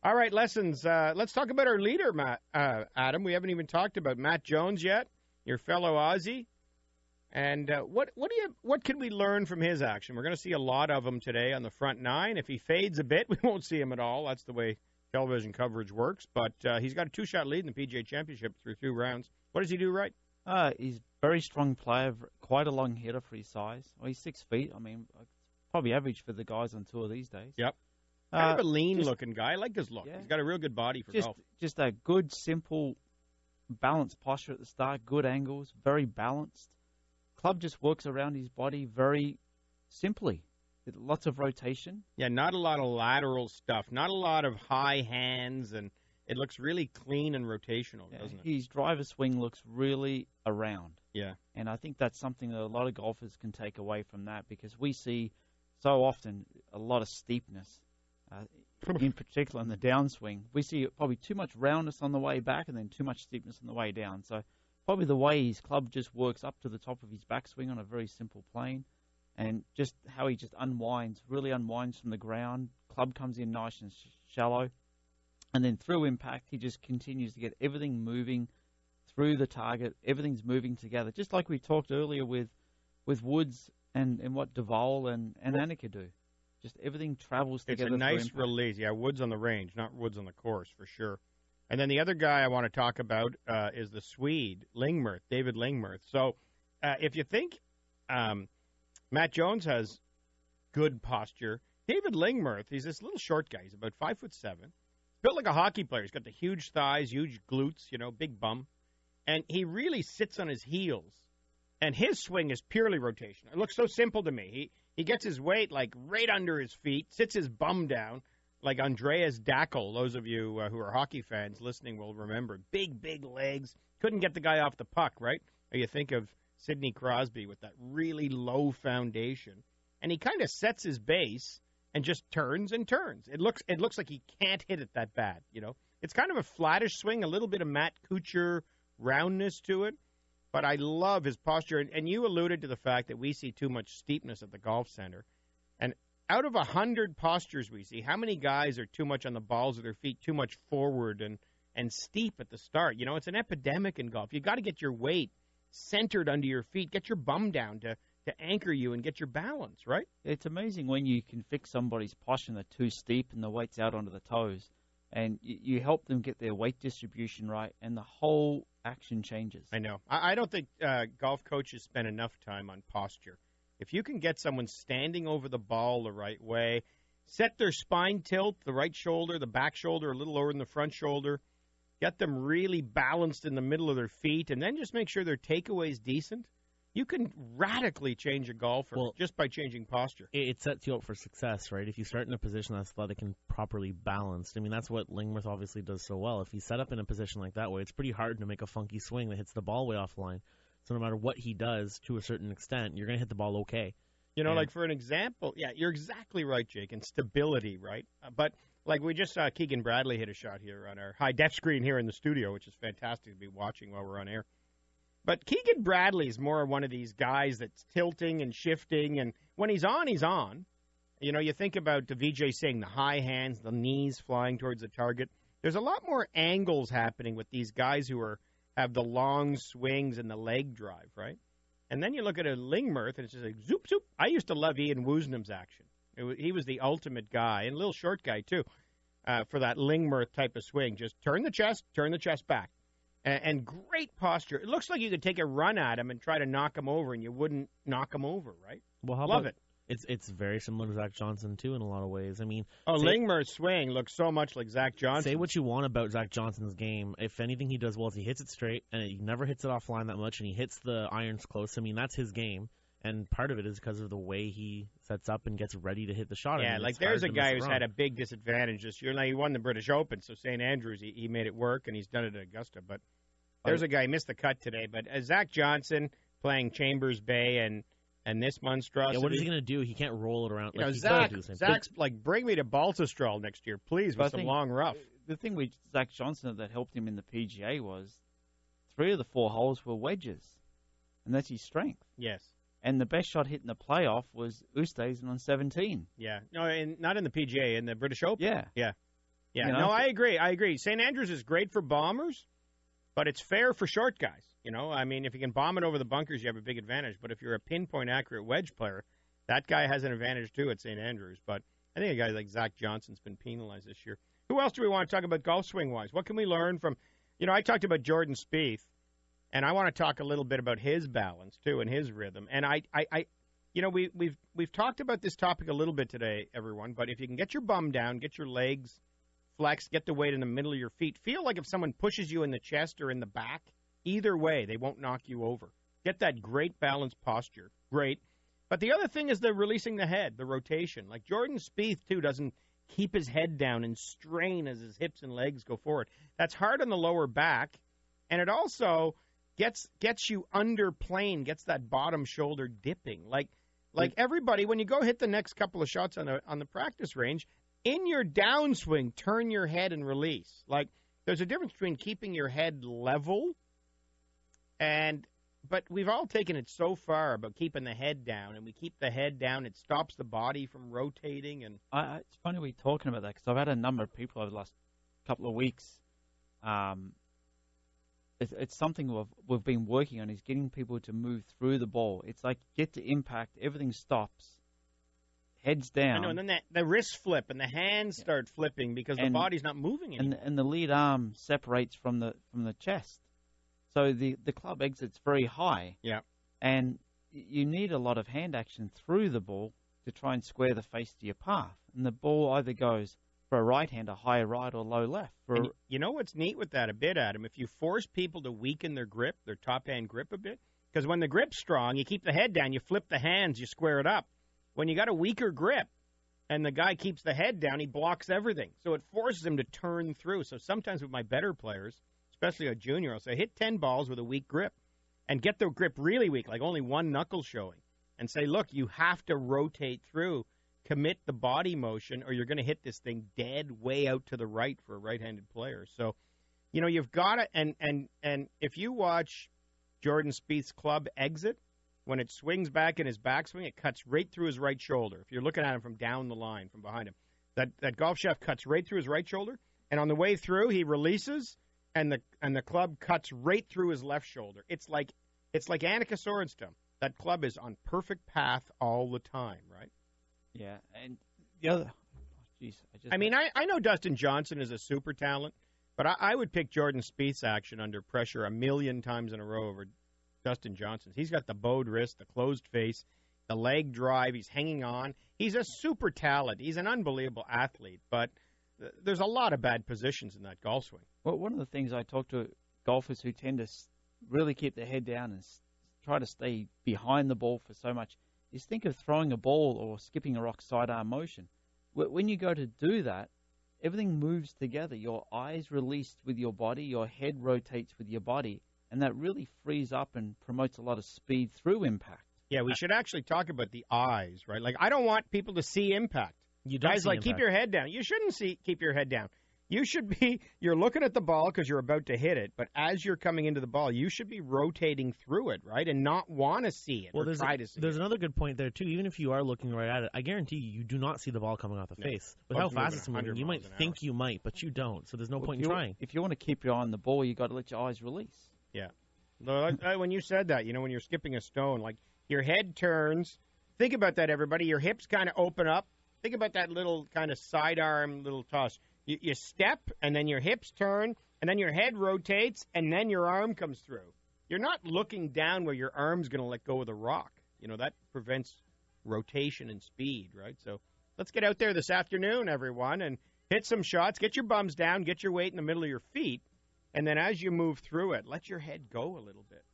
All right, lessons. Let's talk about our leader, Adam. We haven't even talked about Matt Jones yet, your fellow Aussie. And what can we learn from his action? We're going to see a lot of him today on the front nine. If he fades a bit, we won't see him at all. That's the way television coverage works. But he's got a 2-shot lead in the PGA Championship through 2 rounds. What does he do right? He's a very strong player, quite a long hitter for his size. Well, he's 6 feet. I mean, probably average for the guys on tour these days. Yep. Kind of a lean-looking guy. I like his look. Yeah. He's got a real good body for golf. Just a good, simple, balanced posture at the start, good angles, very balanced. Club just works around his body very simply. Lots of rotation. Yeah, not a lot of lateral stuff. Not a lot of high hands, and it looks really clean and rotational, doesn't it? His driver swing looks really around. Yeah. And I think that's something that a lot of golfers can take away from that, because we see so often a lot of steepness, in particular in the downswing. We see probably too much roundness on the way back and then too much steepness on the way down. So probably the way his club just works up to the top of his backswing on a very simple plane, and just how he just really unwinds from the ground. Club comes in nice and shallow, and then through impact, he just continues to get everything moving through the target. Everything's moving together, just like we talked earlier with Woods and what Duval and Annika do. Just everything travels together. It's a nice release. Yeah, Woods on the range, not Woods on the course, for sure. And then the other guy I want to talk about is the Swede, David Lingmerth. So if you think Matt Jones has good posture, David Lingmerth, he's this little short guy. He's about 5'7". Built like a hockey player. He's got the huge thighs, huge glutes, big bum. And he really sits on his heels. And his swing is purely rotational. It looks so simple to me. He gets his weight like right under his feet, sits his bum down, like Andreas Dackel. Those of you who are hockey fans listening will remember. Big, big legs. Couldn't get the guy off the puck, right? Or you think of Sidney Crosby with that really low foundation. And he kind of sets his base and just turns and turns. It looks like he can't hit it that bad, It's kind of a flattish swing, a little bit of Matt Kuchar roundness to it. But I love his posture. And you alluded to the fact that we see too much steepness at the golf center. And out of 100 postures we see, how many guys are too much on the balls of their feet, too much forward and steep at the start? It's an epidemic in golf. You got to get your weight centered under your feet, get your bum down to anchor you and get your balance, right? It's amazing when you can fix somebody's posture and they're too steep and the weight's out onto the toes. And you help them get their weight distribution right, and the whole action changes. I know. I don't think golf coaches spend enough time on posture. If you can get someone standing over the ball the right way, set their spine tilt, the right shoulder, the back shoulder a little lower than the front shoulder, get them really balanced in the middle of their feet, and then just make sure their takeaway's decent, you can radically change a golfer just by changing posture. It sets you up for success, right? If you start in a position that's athletic and properly balanced. I mean, that's what Lingmerth obviously does so well. If he's set up in a position like that way, it's pretty hard to make a funky swing that hits the ball way offline. So no matter what he does, to a certain extent, you're going to hit the ball okay. Like for an example, yeah, you're exactly right, Jake, and stability, right? But like we just saw Keegan Bradley hit a shot here on our high-def screen here in the studio, which is fantastic to be watching while we're on air. But Keegan Bradley's more one of these guys that's tilting and shifting, and when he's on, he's on. You think about Vijay Singh, the high hands, the knees flying towards the target. There's a lot more angles happening with these guys who have the long swings and the leg drive, right? And then you look at a Lingmerth, and it's just like zoop, zoop. I used to love Ian Woosnam's action. He was the ultimate guy, and a little short guy, too, for that Lingmerth type of swing. Just turn the chest back. And great posture. It looks like you could take a run at him and try to knock him over, and you wouldn't knock him over, right? Well, love it. It's very similar to Zach Johnson, too, in a lot of ways. I mean, Lingmerth's swing looks so much like Zach Johnson. Say what you want about Zach Johnson's game. If anything he does well is he hits it straight, and he never hits it offline that much, and he hits the irons close. I mean, that's his game. And part of it is because of the way he sets up and gets ready to hit the shot. Yeah, there's a guy who's had a big disadvantage this year. Now, he won the British Open, so St. Andrews, he made it work, and he's done it at Augusta. But there's a guy who missed the cut today. But Zach Johnson playing Chambers Bay and this monstrosity. Yeah, what is he going to do? He can't roll it around. Zach's like, bring me to Baltusrol next year, please, with some long rough. The thing with Zach Johnson that helped him in the PGA was 3 of the 4 holes were wedges, and that's his strength. Yes. And the best shot hit in the playoff was Oosthuizen on 17. Yeah. No, not in the PGA, in the British Open. Yeah. Yeah. Yeah, You know? no, I agree. St. Andrews is great for bombers, but it's fair for short guys. You know, I mean, if you can bomb it over the bunkers, you have a big advantage. But if you're a pinpoint accurate wedge player, that guy has an advantage too at St. Andrews. But I think a guy like Zach Johnson's been penalized this year. Who else do we want to talk about golf swing wise? What can we learn from? You know, I talked about Jordan Spieth, and I want to talk a little bit about his balance too and his rhythm. And you know, we've talked about this topic a little bit today, everyone. But if you can get your bum down, get your legs flexed, get the weight in the middle of your feet, feel like if someone pushes you in the chest or in the back, either way, they won't knock you over. Get that great balanced posture. Great. But the other thing is the releasing the head, the rotation. Like Jordan Spieth, too, doesn't keep his head down and strain as his hips and legs go forward. That's hard on the lower back, and it also gets you under plane, gets that bottom shoulder dipping. Like everybody, when you go hit the next couple of shots on the practice range, in your downswing, turn your head and release. Like there's a difference between keeping your head level but we've all taken it so far about keeping the head down, and we keep the head down. It stops the body from rotating. And it's funny we're talking about that because I've had a number of people over the last couple of weeks. It's something we've been working on is getting people to move through the ball. It's like get to impact, everything stops, heads down. I know, and then the wrist flip and the hands start flipping because the body's not moving anymore. And the lead arm separates from the chest. So the club exit's very high. Yeah. And you need a lot of hand action through the ball to try and square the face to your path. And the ball either goes for a right-hander, high right or low left. And you know what's neat with that a bit, Adam? If you force people to weaken their grip, their top-hand grip a bit, because when the grip's strong, you keep the head down, you flip the hands, you square it up. When you got a weaker grip and the guy keeps the head down, he blocks everything. So it forces him to turn through. So sometimes with my better players, especially a junior, I'll say, hit 10 balls with a weak grip and get the grip really weak, like only one knuckle showing, and say, look, you have to rotate through, commit the body motion, or you're going to hit this thing dead way out to the right for a right-handed player. So, you know, you've got to, and if you watch Jordan Spieth's club exit, when it swings back in his backswing, it cuts right through his right shoulder. If you're looking at him from down the line, from behind him, that golf shaft cuts right through his right shoulder, and on the way through, he releases, and the club cuts right through his left shoulder. It's like Annika Sorenstam. That club is on perfect path all the time, right? Yeah, and the other, I know Dustin Johnson is a super talent, but I would pick Jordan Spieth's action under pressure 1,000,000 times in a row over Dustin Johnson's. He's got the bowed wrist, the closed face, the leg drive. He's hanging on. He's a super talent. He's an unbelievable athlete, but there's a lot of bad positions in that golf swing. Well, one of the things I talk to golfers who tend to really keep their head down and try to stay behind the ball for so much is think of throwing a ball or skipping a rock sidearm motion. When you go to do that, everything moves together. Your eyes released with your body, your head rotates with your body, and that really frees up and promotes a lot of speed through impact. Yeah, we should actually talk about the eyes, right? Like, I don't want people to see impact. You don't Guys, see like, impact. keep your head down. You shouldn't keep your head down. You should be, you're looking at the ball because you're about to hit it, but as you're coming into the ball, you should be rotating through it, right, and not want to see it or try to see it. There's another good point there, too. Even if you are looking right at it, I guarantee you do not see the ball coming off the face. With how fast it's moving, you might think you might, but you don't, so there's no point in trying. If you want to keep your eye on the ball, you've got to let your eyes release. Yeah. When you said that, you know, when you're skipping a stone, like, your head turns. Think about that, everybody. Your hips kind of open up. Think about that little kind of sidearm little toss. You step, and then your hips turn, and then your head rotates, and then your arm comes through. You're not looking down where your arm's going to let go of the rock. You know, that prevents rotation and speed, right? So let's get out there this afternoon, everyone, and hit some shots. Get your bums down. Get your weight in the middle of your feet. And then as you move through it, let your head go a little bit.